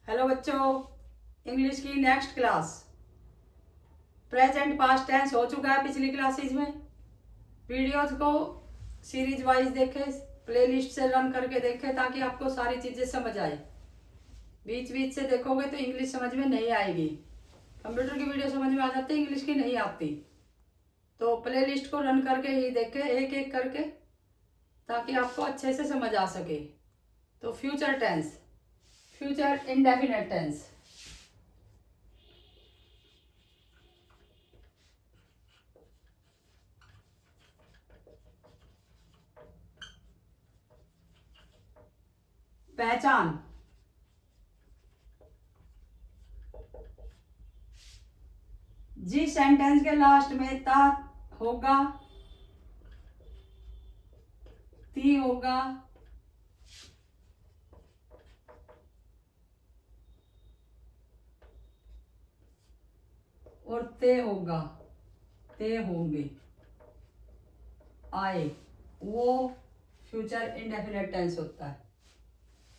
Hello बच्चों, English की next class present past tense हो चुका है पिछली क्लासेज में। वीडियोज को सीरीज वाइज देखें, प्लेलिस्ट से रन करके देखें ताकि आपको सारी चीज़ें समझ आए। बीच बीच से देखोगे तो इंग्लिश समझ में नहीं आएगी। कंप्यूटर की वीडियो समझ में आ जाती है, इंग्लिश की नहीं आती। तो प्लेलिस्ट को रन करके ही देखें एक एक करके ताकि आपको अच्छे से समझ आ सके। तो future tense, future indefinite tense. पहचान, जिस सेंटेंस के लास्ट में ता होगा, ती होगा, और ते होगा, ते होंगे, आए, वो फ्यूचर इंडेफिनेट टेंस होता है।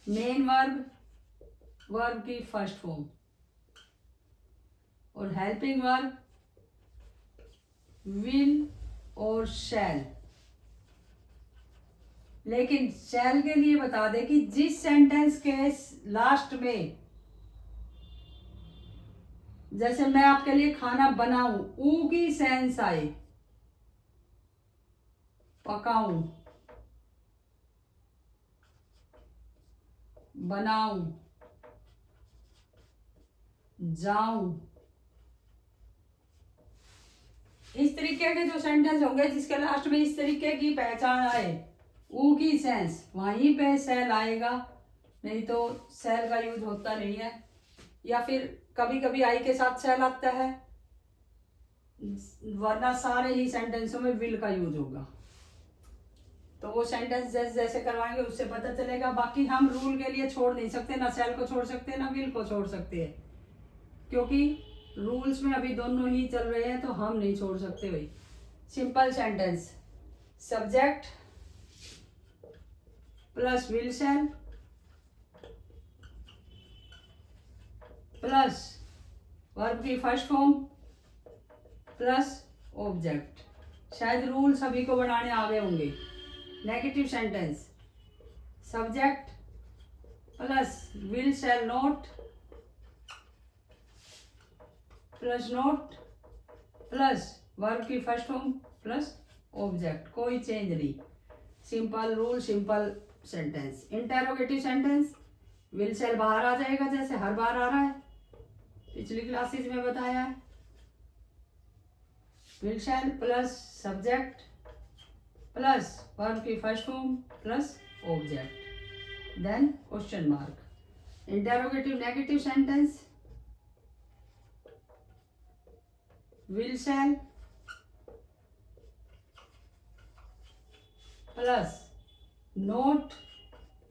मेन वर्ब, वर्ब की फर्स्ट फॉर्म, और हेल्पिंग वर्ब विल और शैल। लेकिन शैल के लिए बता दें कि जिस सेंटेंस के लास्ट में, जैसे मैं आपके लिए खाना बनाऊं, ऊ की सेंस आए, पकाऊं, बनाऊं, जाऊं, इस तरीके के जो सेंटेंस होंगे जिसके लास्ट में इस तरीके की पहचान आए, ऊ की सेंस, वहीं पे सेल आएगा। नहीं तो सेल का यूज होता नहीं है, या फिर कभी कभी आई के साथ सेल आता है, वरना सारे ही सेंटेंसों में विल का यूज होगा। तो वो सेंटेंस जैसे जैसे करवाएंगे उससे पता चलेगा। बाकी हम रूल के लिए छोड़ नहीं सकते, ना सेल को छोड़ सकते ना विल को छोड़ सकते हैं, क्योंकि रूल्स में अभी दोनों ही चल रहे हैं, तो हम नहीं छोड़ सकते भाई। Simple sentence, subject plus will shall plus verb की फर्स्ट फॉर्म प्लस ऑब्जेक्ट। शायद रूल सभी को बनाने आ गए होंगे। Negative sentence, subject plus will shall not plus not plus verb की फर्स्ट फॉर्म प्लस ऑब्जेक्ट, कोई चेंज नहीं। Simple rule, simple sentence. Interrogative sentence, will शैल बाहर आ जाएगा जैसे हर बार आ रहा है, पिछली क्लासेज में बताया है। Will shall plus subject plus verb की first form plus object, then question mark. Interrogative negative sentence, will shall plus not.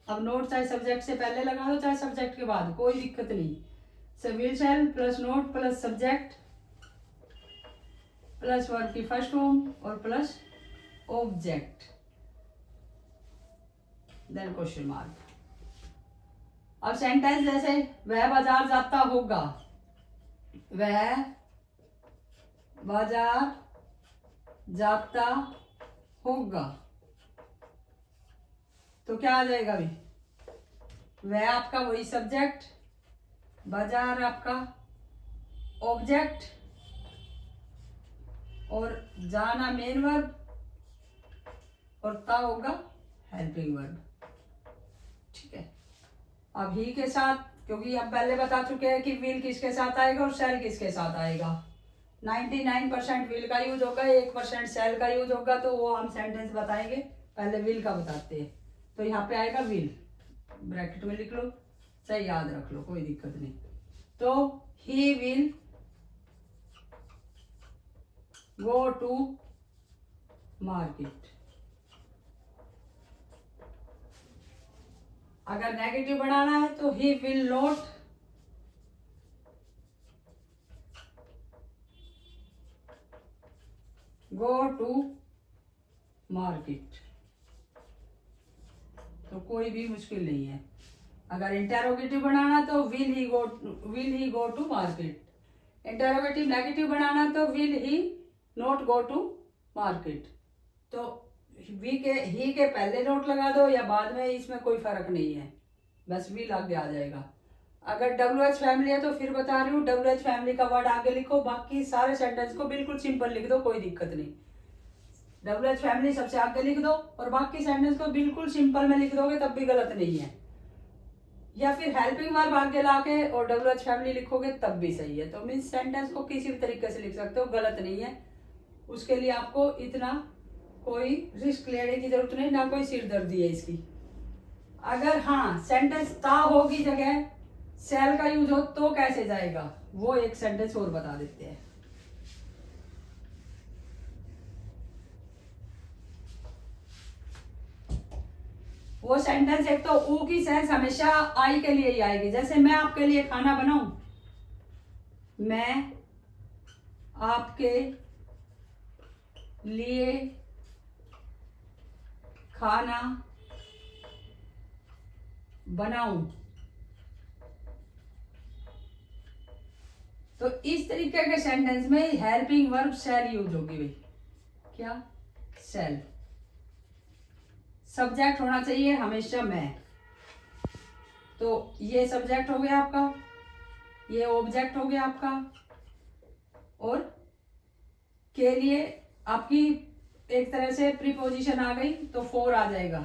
अब नोट चाहे सब्जेक्ट से पहले लगा दो चाहे सब्जेक्ट के बाद, कोई दिक्कत नहीं। So will shall plus not plus subject plus verb की फर्स्ट फॉर्म और plus object, then question mark. अब सेंटेंस जैसे वह बाजार जाता होगा, वह बाजार जाता होगा, तो क्या आ जाएगा अभी? वह आपका वही सब्जेक्ट, बाजार आपका ऑब्जेक्ट, और जाना मेन वर्ब, और ता होगा हेल्पिंग वर्ब। ठीक है। अब ही के साथ, क्योंकि अब पहले बता चुके हैं कि विल किसके साथ आएगा और सेल किसके साथ आएगा। 99% विल का यूज होगा, 1% सेल का यूज होगा। तो वो हम सेंटेंस बताएंगे, पहले विल का बताते हैं। तो यहाँ पे आएगा विल, ब्रैकेट में लिख लो चाहे याद रख लो, कोई दिक्कत नहीं। तो he will go to market. अगर नेगेटिव बनाना है तो he will not go to market. तो कोई भी मुश्किल नहीं है। अगर इंटेरोगेटिव बनाना तो will he go to market. Interrogative negative बनाना तो will he not go to market. तो ही के पहले नोट लगा दो या बाद में, इसमें कोई फर्क नहीं है, बस विल आगे आ जाएगा। अगर WH फैमिली है तो फिर बता रही हूँ WH फैमिली का वर्ड आगे लिखो, बाकी सारे सेंटेंस को बिल्कुल सिंपल लिख दो, कोई दिक्कत नहीं। WH फैमिली सबसे आगे लिख दो और बाकी सेंटेंस को बिल्कुल सिंपल में लिख दोगे तब भी गलत नहीं है। या फिर हेल्पिंग वर्ब आगे लाके और WH फैमिली लिखोगे तब भी सही है। तो मीन्स सेंटेंस को किसी भी तरीके से लिख सकते हो, गलत नहीं है। उसके लिए आपको इतना कोई रिस्क लेने की जरूरत नहीं, ना कोई सिरदर्दी है इसकी। अगर हाँ सेंटेंस ता होगी जगह सेल का यूज हो तो कैसे जाएगा, वो एक सेंटेंस और बता देते हैं। वो सेंटेंस एक तो ऊ की सेंस हमेशा आई के लिए ही आएगी। जैसे मैं आपके लिए खाना बनाऊं, मैं आपके लिए खाना बनाऊं, तो इस तरीके के सेंटेंस में हेल्पिंग वर्ब शैल यूज होगी भाई। क्या? शैल। सब्जेक्ट होना चाहिए हमेशा मैं। तो ये सब्जेक्ट हो गया आपका, ये ऑब्जेक्ट हो गया आपका, और के लिए आपकी एक तरह से प्रीपोजिशन आ गई तो फोर आ जाएगा,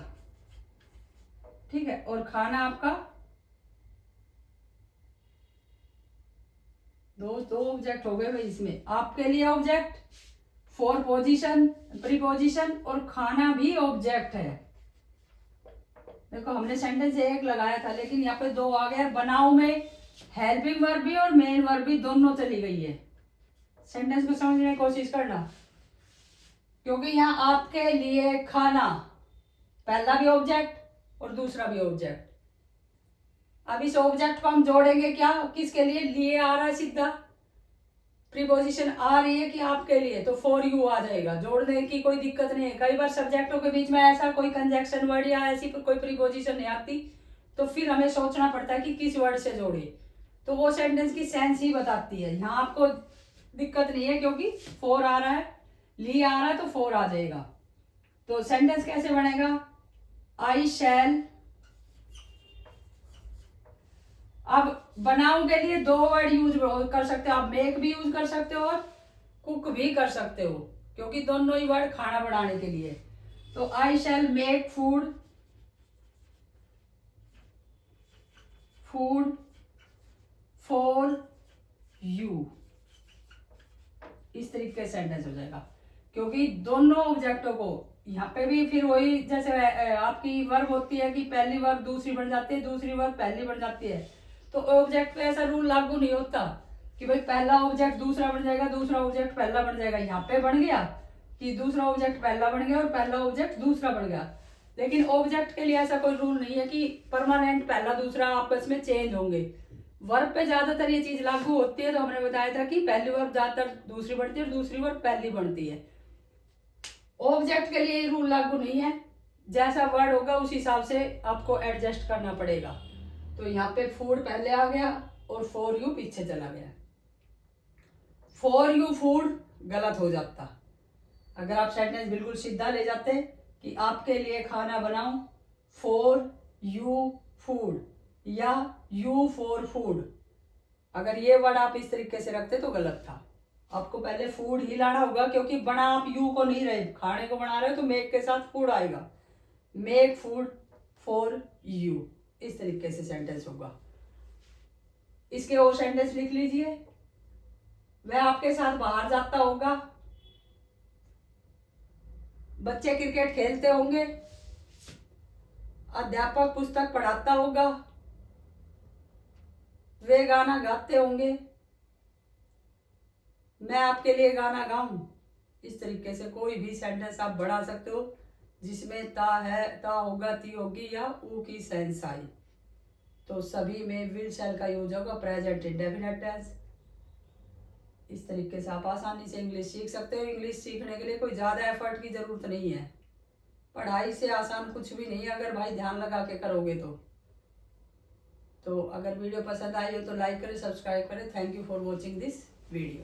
ठीक है। और खाना आपका दो ऑब्जेक्ट हो गए भाई इसमें। आपके लिए ऑब्जेक्ट, फोर पोजीशन प्रीपोजिशन, और खाना भी ऑब्जेक्ट है। देखो हमने सेंटेंस एक लगाया था लेकिन यहाँ पे दो आ गया। बनाओ में हेल्पिंग वर्ब भी और मेन वर्ब भी दोनों चली गई है। सेंटेंस को समझने की कोशिश करना, क्योंकि यहाँ आपके लिए खाना पहला भी ऑब्जेक्ट और दूसरा भी ऑब्जेक्ट। अब इस ऑब्जेक्ट को हम जोड़ेंगे क्या, किसके लिए? लिए आ रहा है सीधा, प्रीपोजिशन आ रही है कि आपके लिए, तो फॉर यू आ जाएगा। जोड़ने की कोई दिक्कत नहीं है। कई बार सब्जेक्टों के बीच में ऐसा कोई कंजक्शन वर्ड या ऐसी कोई प्रीपोजिशन नहीं आती, तो फिर हमें सोचना पड़ता है कि किस वर्ड से जोड़े, तो वो सेंटेंस की सेंस ही बताती है। यहाँ आपको दिक्कत नहीं है क्योंकि फोर आ रहा है, ली आ रहा है, तो फोर आ जाएगा। तो सेंटेंस कैसे बनेगा? आई शैल। अब बनाओ के लिए दो वर्ड यूज कर सकते हो आप, मेक भी यूज कर सकते हो और कुक भी कर सकते हो, क्योंकि दोनों ही वर्ड खाना बनाने के लिए। तो I shall make food for you, इस तरीके से सेंटेंस हो जाएगा। क्योंकि दोनों ऑब्जेक्टों को यहाँ पे भी फिर वही, जैसे आपकी वर्ब होती है कि पहली वर्ब दूसरी बन जाती है, दूसरी वर्ब पहली बन जाती है, तो ऑब्जेक्ट पे ऐसा रूल लागू नहीं होता कि भाई पहला ऑब्जेक्ट दूसरा बन जाएगा, दूसरा ऑब्जेक्ट पहला बन जाएगा। यहाँ पे बन गया कि दूसरा ऑब्जेक्ट पहला बन गया और पहला ऑब्जेक्ट दूसरा बन गया, लेकिन ऑब्जेक्ट के लिए ऐसा कोई रूल नहीं है कि परमानेंट पहला दूसरा आपस में चेंज होंगे। वर्ब पे ज्यादातर ये चीज लागू होती है। तो हमने बताया था कि पहली वर्ब ज्यादातर दूसरी बनती है और दूसरी वर्ब पहली बनती है। ऑब्जेक्ट के लिए रूल लागू नहीं है, जैसा वर्ड होगा उस हिसाब से आपको एडजस्ट करना पड़ेगा। तो यहाँ पे फूड पहले आ गया और फॉर यू पीछे चला गया। फॉर यू फूड गलत हो जाता अगर आप सेंटेंस बिल्कुल सीधा ले जाते कि आपके लिए खाना बनाऊं फॉर यू फूड या यू फॉर फूड। अगर ये वर्ड आप इस तरीके से रखते तो गलत था। आपको पहले फूड ही लाना होगा, क्योंकि बना आप यू को नहीं रहे, खाने को बना रहे हो तो मेक के साथ फूड आएगा। मेक फूड फॉर यू, इस तरीके से सेंटेंस होगा। इसके और सेंटेंस लिख लीजिए। वह आपके साथ बाहर जाता होगा, बच्चे क्रिकेट खेलते होंगे, अध्यापक पुस्तक पढ़ाता होगा, वे गाना गाते होंगे, मैं आपके लिए गाना गाऊं। इस तरीके से कोई भी सेंटेंस आप बढ़ा सकते हो जिसमें ता है, ता होगा, ती होगी या ऊ की सेंस आई। तो सभी में विल शैल का यूज होगा, प्रेजेंट इंडेफिनिट टेंस। इस तरीके से आप आसानी से इंग्लिश सीख सकते हो। इंग्लिश सीखने के लिए कोई ज़्यादा एफर्ट की ज़रूरत नहीं है। पढ़ाई से आसान कुछ भी नहीं है अगर भाई ध्यान लगा के करोगे तो। तो अगर वीडियो पसंद आई हो तो लाइक करें, सब्सक्राइब करें। Thank you for watching this video.